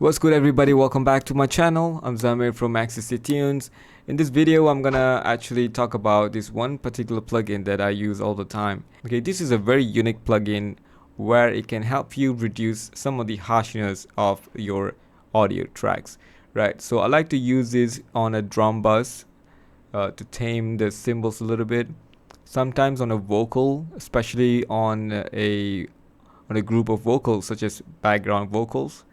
What's good, everybody? Welcome back to my channel. I'm Zamir from Access Tunes. In this video, I'm gonna actually talk about this one particular plugin that I use all the time. Okay, this is a very unique plugin where it can help you reduce some of the harshness of your audio tracks, right? So I like to use this on a drum bus to tame the cymbals a little bit. Sometimes on a vocal, especially on a group of vocals such as background vocals.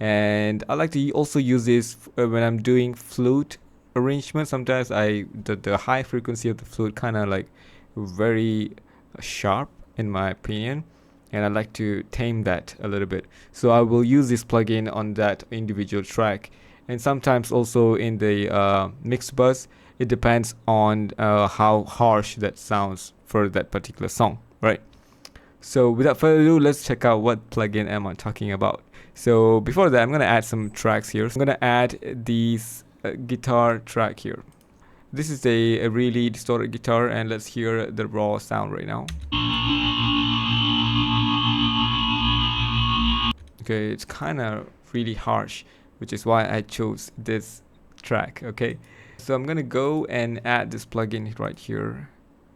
And I like to also use this when I'm doing flute arrangement. Sometimes the high frequency of the flute kind of like very sharp in my opinion, and I like to tame that a little bit. So I will use this plugin on that individual track, and sometimes also in the mix bus. It depends on how harsh that sounds for that particular song, right? So without further ado, let's check out what plugin am I talking about. So before that, I'm gonna add some tracks here. So I'm gonna add these guitar track here. This is a really distorted guitar, and let's hear the raw sound right now. Okay, it's kind of really harsh, which is why I chose this track. Okay, so I'm gonna go and add this plugin right here.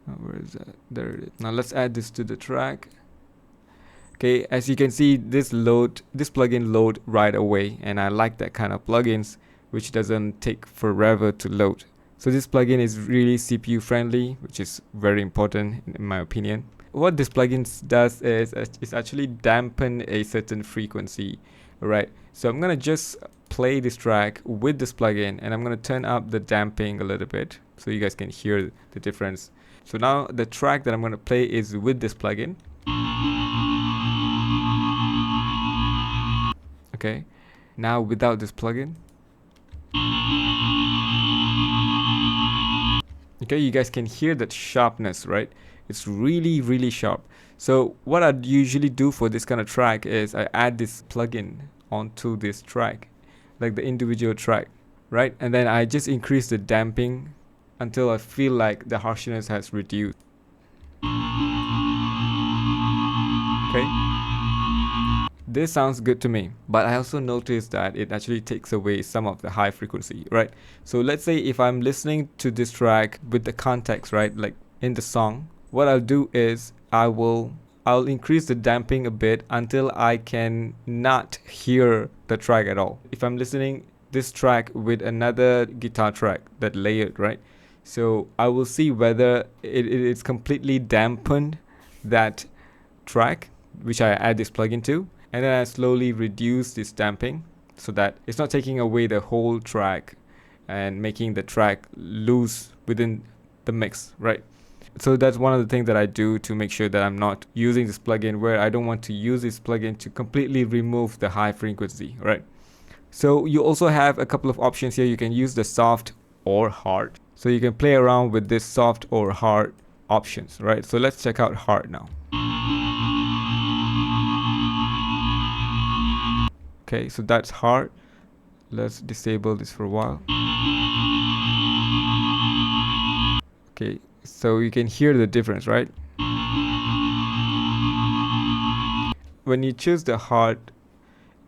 Where is that? There it is. Now let's add this to the track. Okay, as you can see, this plugin load right away, and I like that kind of plugins which doesn't take forever to load. So this plugin is really CPU friendly, which is very important in my opinion. What this plugin does is actually dampen a certain frequency, right? So I'm gonna just play this track with this plugin, and I'm gonna turn up the damping a little bit so you guys can hear the difference. So now the track that I'm gonna play is with this plugin. Okay, now without this plugin. Okay, you guys can hear that sharpness, right? It's really sharp. So what I'd usually do for this kind of track is I add this plugin onto this track, like the individual track, right? And then I just increase the damping until I feel like the harshness has reduced. Okay, this sounds good to me, but I also noticed that it actually takes away some of the high frequency, right? So let's say if I'm listening to this track with the context, right, like in the song, what I'll do is I'll increase the damping a bit until I can not hear the track at all. If I'm listening this track with another guitar track that layered, right, so I will see whether it's completely dampened that track which I add this plugin to, and then I slowly reduce this damping so that it's not taking away the whole track and making the track loose within the mix, right? So that's one of the things that I do to make sure that I'm not using this plugin where I don't want to use this plugin to completely remove the high frequency, right? So you also have a couple of options here. You can use the soft or hard. So you can play around with this soft or hard options, right? So let's check out hard now. Okay, so that's hard. Let's disable this for a while. Okay, so you can hear the difference, right? When you choose the hard,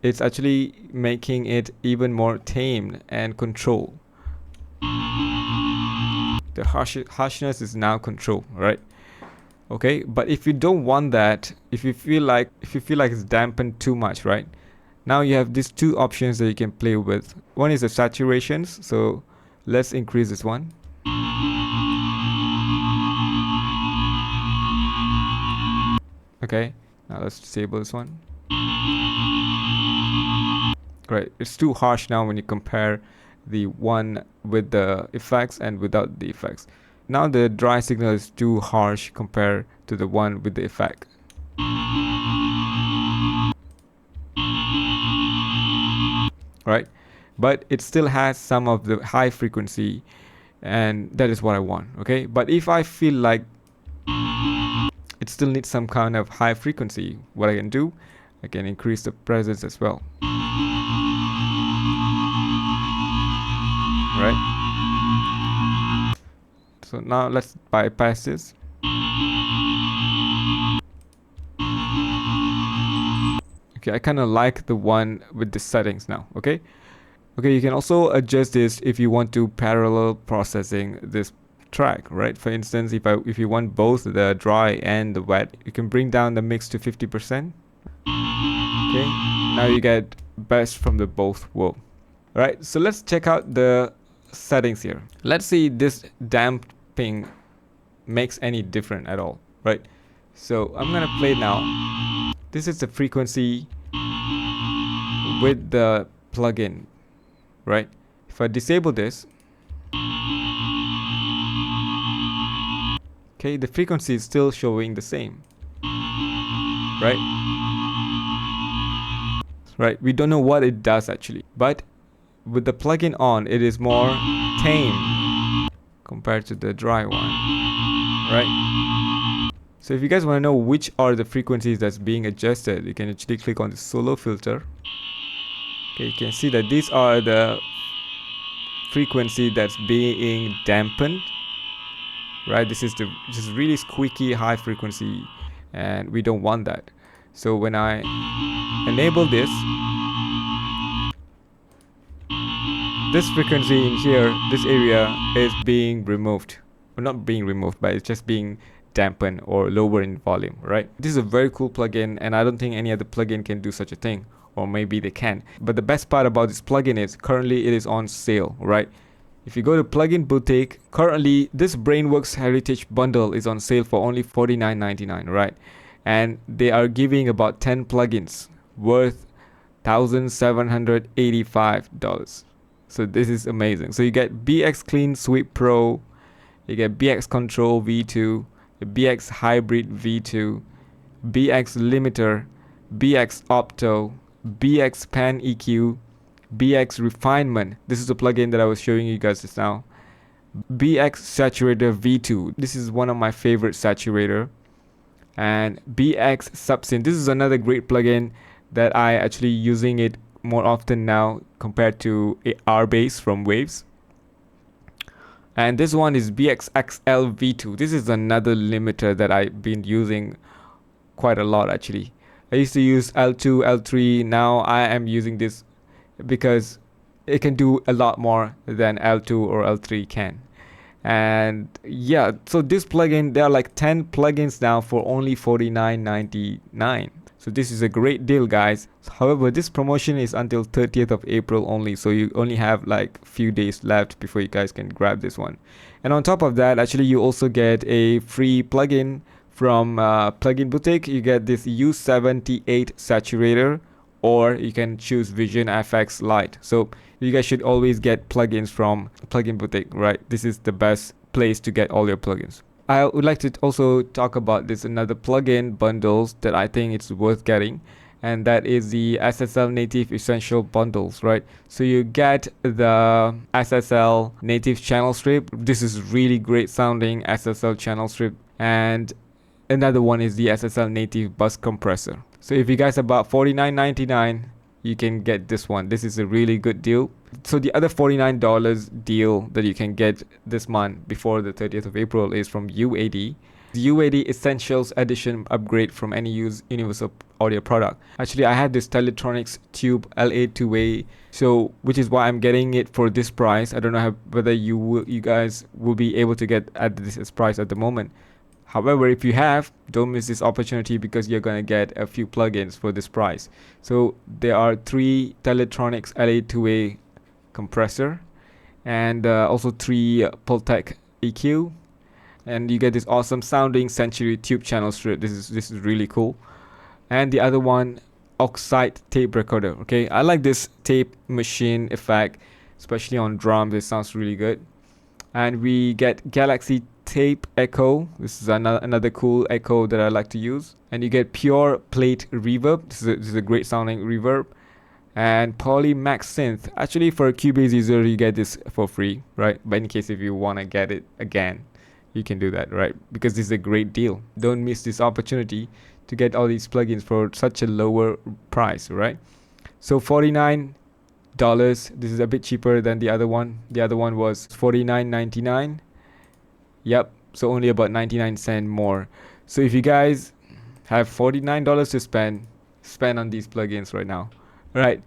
it's actually making it even more tamed and controlled. The harshness is now controlled, right? Okay, but if you don't want that, if you feel like it's dampened too much, right? Now you have these two options that you can play with. One is the saturations, so let's increase this one. Okay, now let's disable this one. Right, it's too harsh now when you compare the one with the effects and without the effects. Now the dry signal is too harsh compared to the one with the effect. Right, but it still has some of the high frequency, and that is what I want. Okay, but if I feel like it still needs some kind of high frequency, what I can do, I can increase the presence as well. Right, so now let's bypass this. Okay, I kind of like the one with the settings now. Okay, you can also adjust this if you want to parallel processing this track, right? For instance, if you want both the dry and the wet, you can bring down the mix to 50%. Okay, now you get best from the both world. All right, so let's check out the settings here. Let's see this damping makes any different at all, right? So I'm gonna play now. This is the frequency with the plugin, right? If I disable this, okay, the frequency is still showing the same, right? Right, we don't know what it does actually, but with the plugin on, it is more tame compared to the dry one, right? So if you guys want to know which are the frequencies that's being adjusted, you can actually click on the solo filter. Okay, you can see that these are the frequency that's being dampened, right? This is really squeaky high frequency, and we don't want that. So when I enable this frequency in here, this area is being removed. Well, not being removed, but it's just being dampened or lower in volume, right? This is a very cool plugin, and I don't think any other plugin can do such a thing, or maybe they can. But the best part about this plugin is currently it is on sale, right? If you go to Plugin Boutique, currently this Brainworx Heritage bundle is on sale for only $49.99, right? And they are giving about 10 plugins worth $1,785. So this is amazing. So you get BX Clean Sweep Pro, you get BX Control V2, BX Hybrid V2, BX Limiter, BX Opto, BX Pan EQ, BX Refinement. This is the plugin that I was showing you guys just now. BX Saturator V2. This is one of my favorite saturator. And BX Subsynth. This is another great plugin that I actually using it more often now compared to R-Bass from Waves. And this one is BX XL V2. This is another limiter that I've been using quite a lot actually. I used to use L2, L3. Now I am using this because it can do a lot more than L2 or L3 can. And yeah, so this plugin, there are like 10 plugins now for only $49.99. So this is a great deal, guys. However, this promotion is until 30th of April only, so you only have like few days left before you guys can grab this one. And on top of that, actually you also get a free plugin from Plugin Boutique. You get this U78 saturator, or you can choose Vision FX Lite. So you guys should always get plugins from Plugin Boutique, right? This is the best place to get all your plugins. I would like to also talk about this another plugin bundles that I think it's worth getting, and that is the SSL Native Essential bundles, right? So you get the SSL Native channel strip. This is really great sounding SSL channel strip, and another one is the SSL Native bus compressor. So if you guys about $49.99, you can get this one. This is a really good deal. So the other $49 deal that you can get this month before the 30th of April is from UAD. The UAD Essentials Edition upgrade from any Universal Audio product. Actually, I had this Teletronics Tube LA2A, so which is why I'm getting it for this price. I don't know whether you guys will be able to get at this price at the moment. However, if you have, don't miss this opportunity because you're going to get a few plugins for this price. So there are 3 Teletronics LA2A compressor, and also 3 Pultec EQ, and you get this awesome sounding Century tube channel strip. This is really cool. And the other one, Oxide tape recorder. Okay, I like this tape machine effect, especially on drums. It sounds really good. And we get Galaxy Tape Echo. This is another cool echo that I like to use. And you get Pure Plate Reverb. This is a great sounding reverb. And Poly Max Synth. Actually, for a Cubase user, you get this for free, right? But in case if you want to get it again, you can do that, right? Because this is a great deal. Don't miss this opportunity to get all these plugins for such a lower price, right? So $49. This is a bit cheaper than the other one. The other one was $49.99. Yep, so only about 99 cents more. So if you guys have $49 to spend, spend on these plugins right now. Right.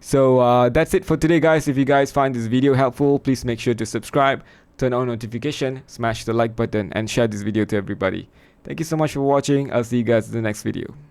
So that's it for today, guys. If you guys find this video helpful, please make sure to subscribe, turn on notification, smash the like button, and share this video to everybody. Thank you so much for watching. I'll see you guys in the next video.